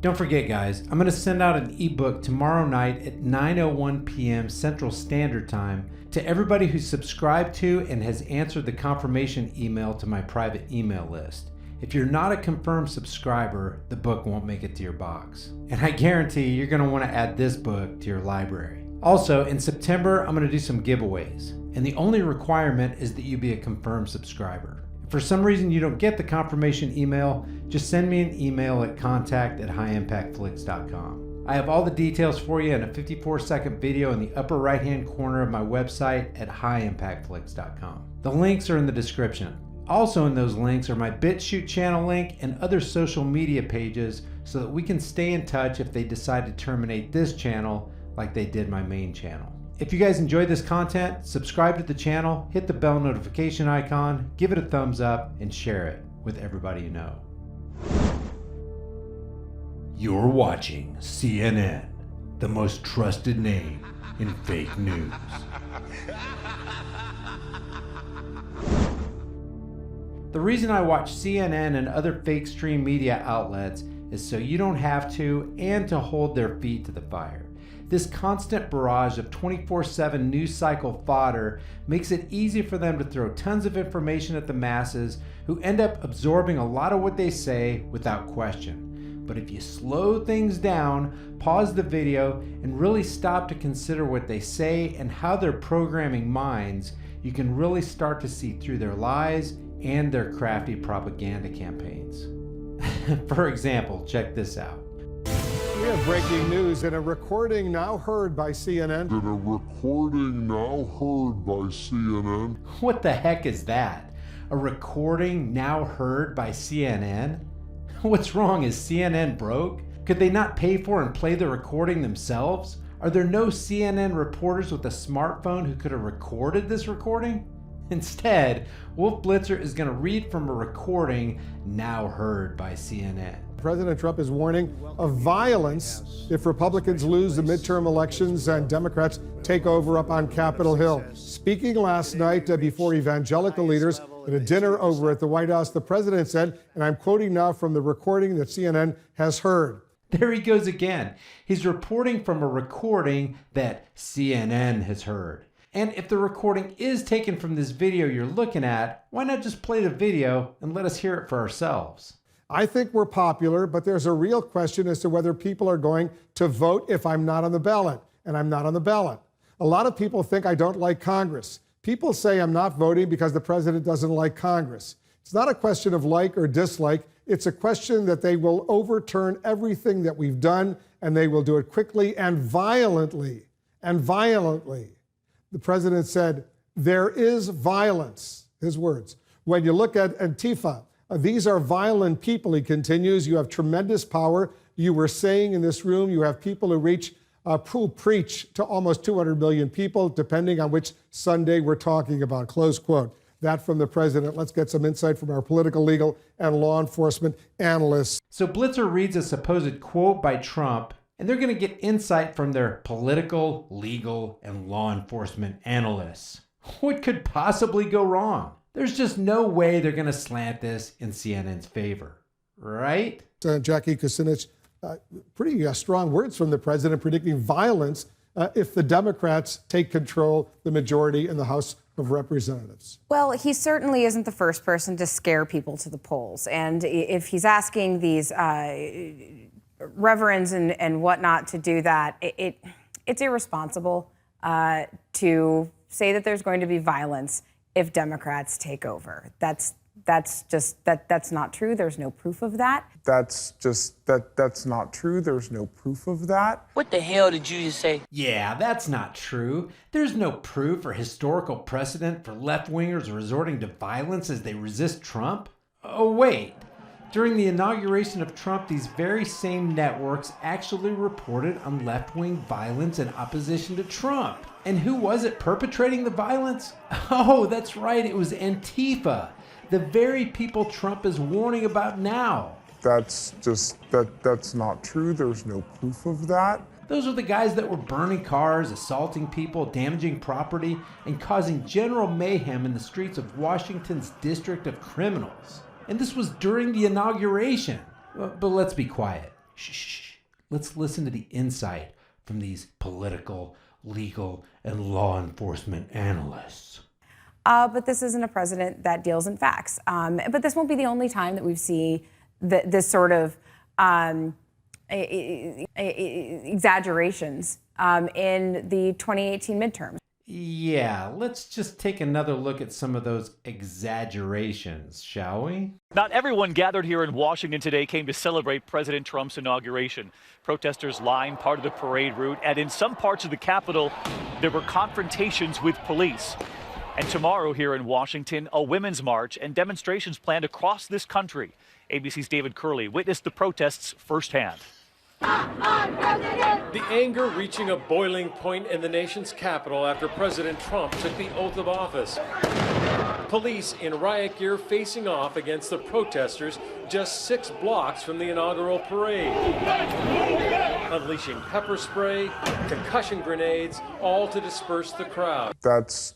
Don't forget, guys, I'm going to send out an ebook tomorrow night at 9:01 p.m. Central Standard Time to everybody who's subscribed to and has answered the confirmation email to my private email list. If you're not a confirmed subscriber, the book won't make it to your box. And I guarantee you're going to want to add this book to your library. Also, in September, I'm going to do some giveaways. And the only requirement is that you be a confirmed subscriber. If for some reason you don't get the confirmation email, just send me an email at contact@highimpactflix.com. I have all the details for you in a 54-second video in the upper right-hand corner of my website at highimpactflix.com. The links are in the description. Also in those links are my BitChute channel link and other social media pages so that we can stay in touch if they decide to terminate this channel like they did my main channel. If you guys enjoyed this content, subscribe to the channel, hit the bell notification icon, give it a thumbs up, and share it with everybody you know. You're watching CNN, the most trusted name in fake news. The reason I watch CNN and other fake stream media outlets is so you don't have to, and to hold their feet to the fire. This constant barrage of 24/7 news cycle fodder makes it easy for them to throw tons of information at the masses who end up absorbing a lot of what they say without question. But if you slow things down, pause the video, and really stop to consider what they say and how they're programming minds, you can really start to see through their lies and their crafty propaganda campaigns. For example, check this out. We have breaking news in a recording now heard by CNN. What the heck is that? A recording now heard by CNN? What's wrong? Is CNN broke? Could they not pay for and play the recording themselves? Are there no CNN reporters with a smartphone who could have recorded this recording? Instead, Wolf Blitzer is going to read from a recording now heard by CNN. President Trump is warning of violence if Republicans lose the midterm elections and Democrats take over up on Capitol Hill. Speaking last night before evangelical leaders at a dinner over at the White House, the president said, and I'm quoting now from the recording that CNN has heard. There he goes again. He's reporting from a recording that CNN has heard. And if the recording is taken from this video you're looking at, why not just play the video and let us hear it for ourselves? I think we're popular, but there's a real question as to whether people are going to vote if I'm not on the ballot, and I'm not on the ballot. A lot of people think I don't like Congress. People say I'm not voting because the president doesn't like Congress. It's not a question of like or dislike. It's a question that they will overturn everything that we've done, and they will do it quickly and violently, and violently. The president said, there is violence, his words. When you look at Antifa, these are violent people, he continues. You have tremendous power. You were saying in this room, you have people who preach to almost 200 million people, depending on which Sunday we're talking about, close quote. That from the president. Let's get some insight from our political, legal, and law enforcement analysts. So Blitzer reads a supposed quote by Trump, and they're going to get insight from their political, legal, and law enforcement analysts. What could possibly go wrong? There's just no way they're going to slant this in CNN's favor, right? Jackie Kucinich, pretty strong words from the president predicting violence if the Democrats take control, the majority in the House of Representatives. Well, he certainly isn't the first person to scare people to the polls. And if he's asking these reverends and whatnot to do that, it's irresponsible to say that there's going to be violence if Democrats take over. That's not true. There's no proof of that. That's not true. There's no proof of that. What the hell did you just say? Yeah, that's not true. There's no proof or historical precedent for left-wingers resorting to violence as they resist Trump. Oh, wait. During the inauguration of Trump, these very same networks actually reported on left-wing violence in opposition to Trump. And who was it perpetrating the violence? Oh, that's right, it was Antifa, the very people Trump is warning about now. That's not true. There's no proof of that. Those are the guys that were burning cars, assaulting people, damaging property, and causing general mayhem in the streets of Washington's District of Criminals. And this was during the inauguration. But let's be quiet. Shh. Let's listen to the insight from these political, legal, and law enforcement analysts. But this isn't a president that deals in facts. But this won't be the only time that we see this sort of exaggerations in the 2018 midterms. Yeah, let's just take another look at some of those exaggerations, shall we? Not everyone gathered here in Washington today came to celebrate President Trump's inauguration. Protesters lined part of the parade route, and in some parts of the Capitol, there were confrontations with police. And tomorrow here in Washington, a women's march and demonstrations planned across this country. ABC's David Curley witnessed the protests firsthand. The anger reaching a boiling point in the nation's capital after President Trump took the oath of office. Police in riot gear facing off against the protesters just 6 blocks from the inaugural parade. Unleashing pepper spray, concussion grenades, all to disperse the crowd. That's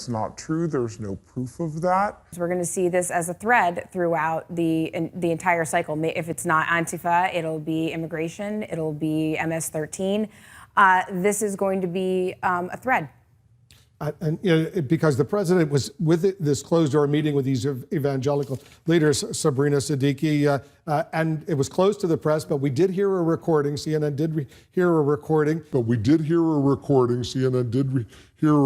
not true. There's no proof of that. So we're going to see this as a thread throughout the entire cycle. If it's not Antifa, it'll be immigration, it'll be MS-13. This is going to be a thread. And because the president was with this closed-door meeting with these evangelical leaders, Sabrina Siddiqui, and it was closed to the press, but we did hear a recording. CNN did hear a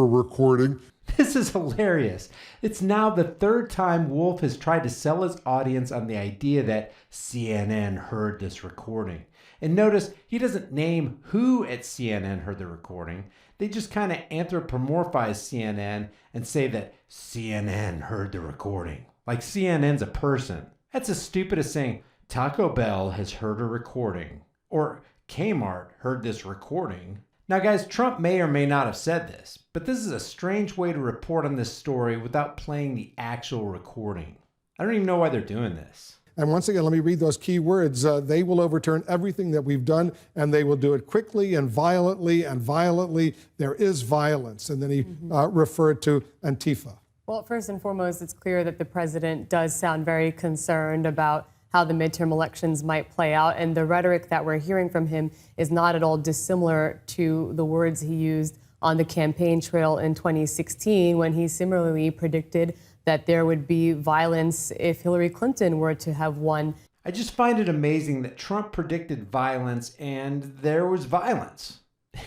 recording. This is hilarious. It's now the 3rd time Wolf has tried to sell his audience on the idea that CNN heard this recording. And notice he doesn't name who at CNN heard the recording. They just kind of anthropomorphize CNN and say that CNN heard the recording. Like CNN's a person. That's as stupid as saying Taco Bell has heard a recording or Kmart heard this recording. Now guys, Trump may or may not have said this, but this is a strange way to report on this story without playing the actual recording. I don't even know why they're doing this. And once again, let me read those key words. They will overturn everything that we've done, and they will do it quickly and violently, and violently. There is violence. And then he referred to Antifa. Well, first and foremost, it's clear that the president does sound very concerned about how the midterm elections might play out. And the rhetoric that we're hearing from him is not at all dissimilar to the words he used on the campaign trail in 2016, when he similarly predicted that there would be violence if Hillary Clinton were to have won. I just find it amazing that Trump predicted violence and there was violence.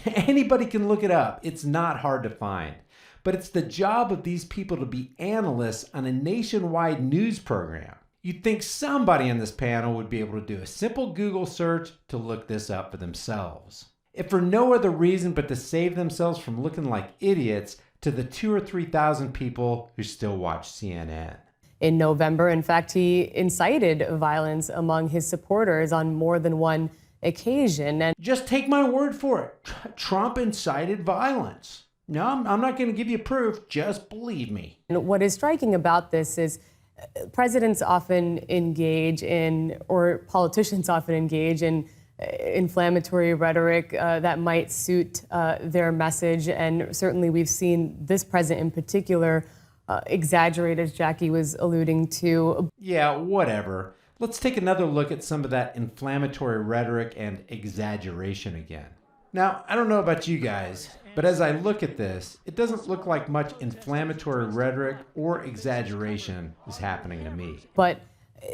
Anybody can look it up. It's not hard to find. But it's the job of these people to be analysts on a nationwide news program. You'd think somebody on this panel would be able to do a simple Google search to look this up for themselves. If for no other reason but to save themselves from looking like idiots to the 2,000 or 3,000 people who still watch CNN. In November, in fact, he incited violence among his supporters on more than one occasion. And just take my word for it. Trump incited violence. No, I'm not going to give you proof. Just believe me. And what is striking about this is presidents often engage in, or politicians often engage in, inflammatory rhetoric that might suit their message. And certainly we've seen this president in particular exaggerate, as Jackie was alluding to. Yeah, whatever. Let's take another look at some of that inflammatory rhetoric and exaggeration again. Now, I don't know about you guys, but as I look at this, it doesn't look like much inflammatory rhetoric or exaggeration is happening to me. But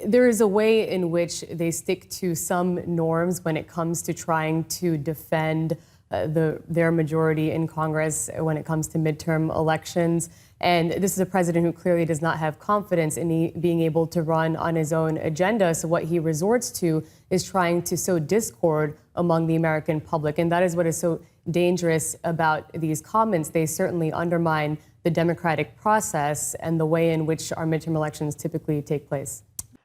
there is a way in which they stick to some norms when it comes to trying to defend their majority in Congress when it comes to midterm elections. And this is a president who clearly does not have confidence in being able to run on his own agenda. So what he resorts to is trying to sow discord among the American public. And that is what is so dangerous about these comments. They certainly undermine the democratic process and the way in which our midterm elections typically take place.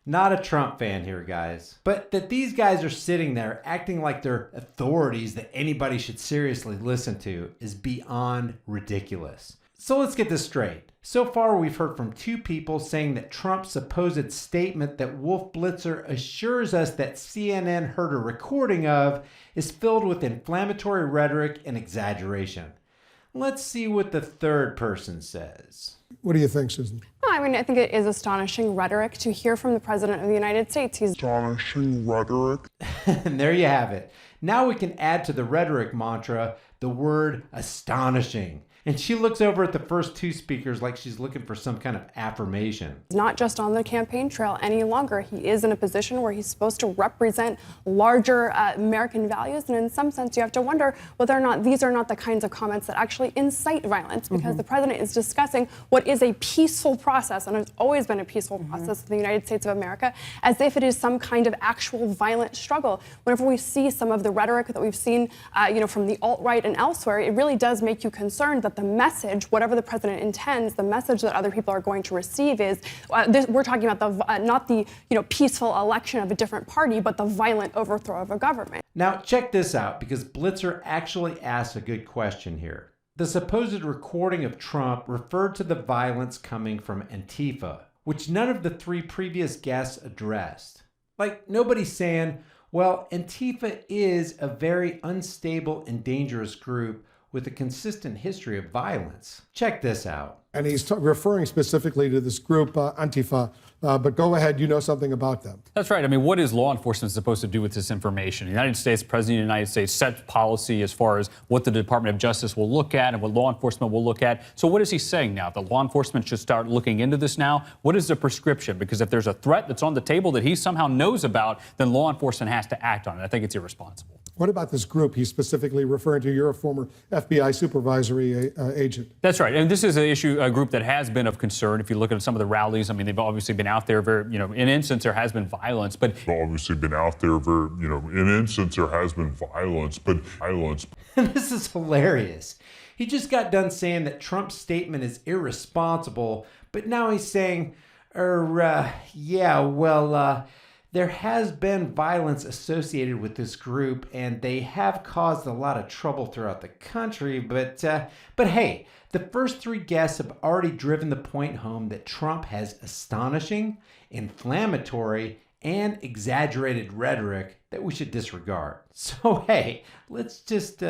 Not a Trump fan here, guys. But that these guys are sitting there acting like they're authorities that anybody should seriously listen to is beyond ridiculous. So let's get this straight. So far, we've heard from 2 people saying that Trump's supposed statement that Wolf Blitzer assures us that CNN heard a recording of is filled with inflammatory rhetoric and exaggeration. Let's see what the third person says. What do you think, Susan? Well, I mean, I think it is astonishing rhetoric to hear from the President of the United States. He's Astonishing rhetoric. And there you have it. Now we can add to the rhetoric mantra the word astonishing. And she looks over at the first two speakers like she's looking for some kind of affirmation. not just on the campaign trail any longer. He is in a position where he's supposed to represent larger American values. And in some sense, you have to wonder whether or not these are not the kinds of comments that actually incite violence, because the president is discussing what is a peaceful process, and has always been a peaceful process in the United States of America, as if it is some kind of actual violent struggle. Whenever we see some of the rhetoric that we've seen, from the alt-right and elsewhere, it really does make you concerned that the message, whatever the president intends, the message that other people are going to receive is, we're talking about the not the peaceful election of a different party, but the violent overthrow of a government. Now check this out, because Blitzer actually asks a good question here. The supposed recording of Trump referred to the violence coming from Antifa, which none of the three previous guests addressed. Like, nobody's saying, well, Antifa is a very unstable and dangerous group with a consistent history of violence. Check this out. And he's referring specifically to this group, Antifa. But go ahead, you know something about them. That's right. I mean, what is law enforcement supposed to do with this information? The United States, President of the United States sets policy as far as what the Department of Justice will look at and what law enforcement will look at. So what is he saying now? The law enforcement should start looking into this now? What is the prescription? Because if there's a threat that's on the table that he somehow knows about, then law enforcement has to act on it. I think it's irresponsible. What about this group he's specifically referring to? You're a former FBI supervisory agent. That's right. And this is a group that has been of concern. If you look at some of the rallies, I mean, they've obviously been out there very, in instance, there has been violence, but Obviously been out there very, in instance there has been violence, but violence. This is hilarious. He just got done saying that Trump's statement is irresponsible, but now he's saying, there has been violence associated with this group, and they have caused a lot of trouble throughout the country. But hey, the first three guests have already driven the point home that Trump has astonishing, inflammatory, and exaggerated rhetoric that we should disregard. So hey, let's just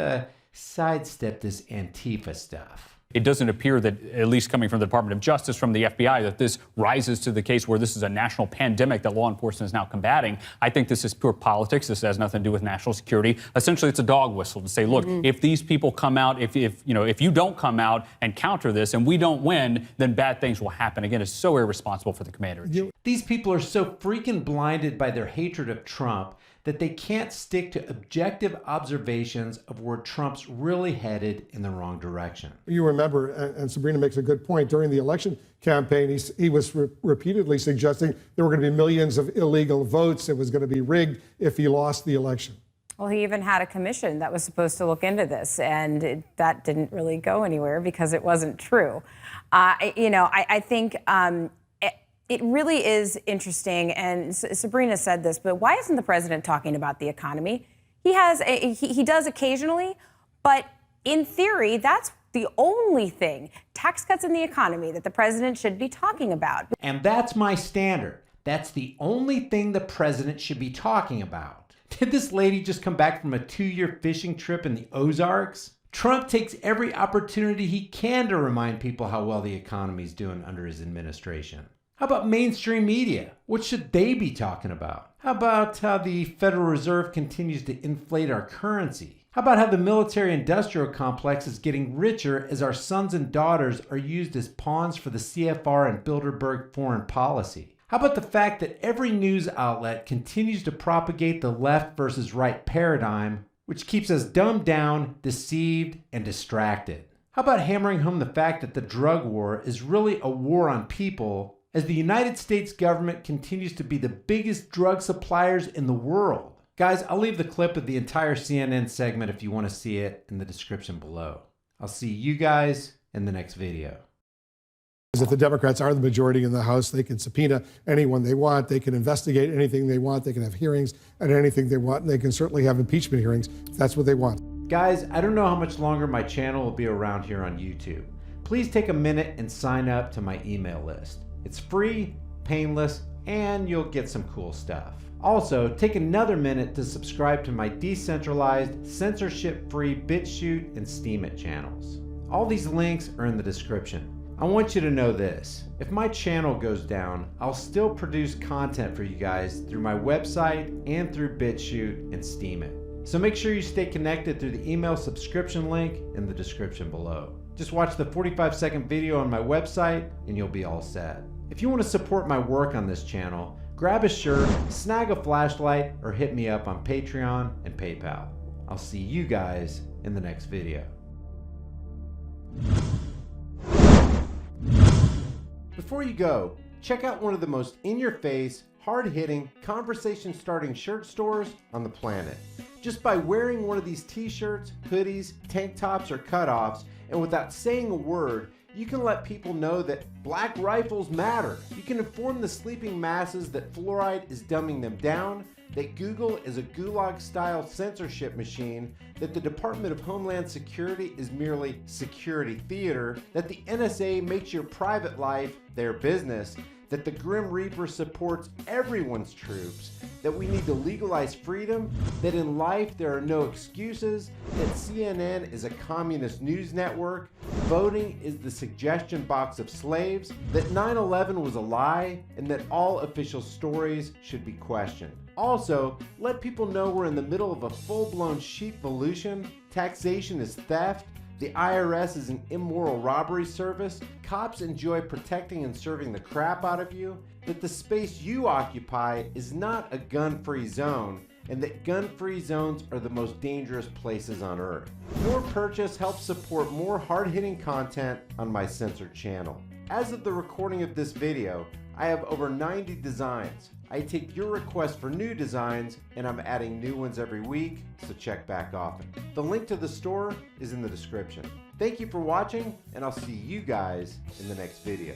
sidestep this Antifa stuff. it doesn't appear that, at least coming from the Department of Justice, from the FBI, that this rises to the case where this is a national pandemic that law enforcement is now combating. I think this is pure politics. This has nothing to do with national security. Essentially, it's a dog whistle to say, look, if these people come out, if you don't come out and counter this and we don't win, then bad things will happen. Again, it's so irresponsible for the commander-in-chief. These people are so freaking blinded by their hatred of Trump that they can't stick to objective observations of where Trump's really headed in the wrong direction. You remember, and Sabrina makes a good point, during the election campaign, he was repeatedly suggesting there were going to be millions of illegal votes. It was going to be rigged if he lost the election. Well, he even had a commission that was supposed to look into this, and that didn't really go anywhere because it wasn't true. I think it really is interesting, and Sabrina said this, but why isn't the president talking about the economy? He does occasionally, but in theory, that's the only thing, tax cuts in the economy, that the president should be talking about. And that's my standard. That's the only thing the president should be talking about. Did this lady just come back from a 2-year fishing trip in the Ozarks? Trump takes every opportunity he can to remind people how well the economy's doing under his administration. How about mainstream media? What should they be talking about? How about how the Federal Reserve continues to inflate our currency? How about how the military-industrial complex is getting richer as our sons and daughters are used as pawns for the CFR and Bilderberg foreign policy? How about the fact that every news outlet continues to propagate the left versus right paradigm, which keeps us dumbed down, deceived, and distracted? How about hammering home the fact that the drug war is really a war on people, as the United States government continues to be the biggest drug suppliers in the world? Guys, I'll leave the clip of the entire CNN segment if you want to see it in the description below. I'll see you guys in the next video. If the Democrats are the majority in the House, they can subpoena anyone they want. They can investigate anything they want. They can have hearings on anything they want. And they can certainly have impeachment hearings if that's what they want. Guys, I don't know how much longer my channel will be around here on YouTube. Please take a minute and sign up to my email list. It's free, painless, and you'll get some cool stuff. Also, take another minute to subscribe to my decentralized, censorship-free BitChute and Steemit channels. All these links are in the description. I want you to know this. If my channel goes down, I'll still produce content for you guys through my website and through BitChute and Steemit. So make sure you stay connected through the email subscription link in the description below. Just watch the 45-second video on my website and you'll be all set. If you want to support my work on this channel, grab a shirt, snag a flashlight, or hit me up on Patreon and PayPal. I'll see you guys in the next video. Before you go, check out one of the most in-your-face, hard-hitting, conversation-starting shirt stores on the planet. Just by wearing one of these t-shirts, hoodies, tank tops, or cutoffs, and without saying a word, you can let people know that black rifles matter. You can inform the sleeping masses that fluoride is dumbing them down, that Google is a gulag-style censorship machine, that the Department of Homeland Security is merely security theater, that the NSA makes your private life their business, that the Grim Reaper supports everyone's troops, that we need to legalize freedom, that in life there are no excuses, that CNN is a communist news network, voting is the suggestion box of slaves, that 9/11 was a lie, and that all official stories should be questioned. Also, let people know we're in the middle of a full-blown sheepvolution, taxation is theft, the IRS is an immoral robbery service, cops enjoy protecting and serving the crap out of you, that the space you occupy is not a gun-free zone, and that gun-free zones are the most dangerous places on earth. Your purchase helps support more hard-hitting content on my censored channel. As of the recording of this video, I have over 90 designs. I take your requests for new designs, and I'm adding new ones every week, so check back often. The link to the store is in the description. Thank you for watching, and I'll see you guys in the next video.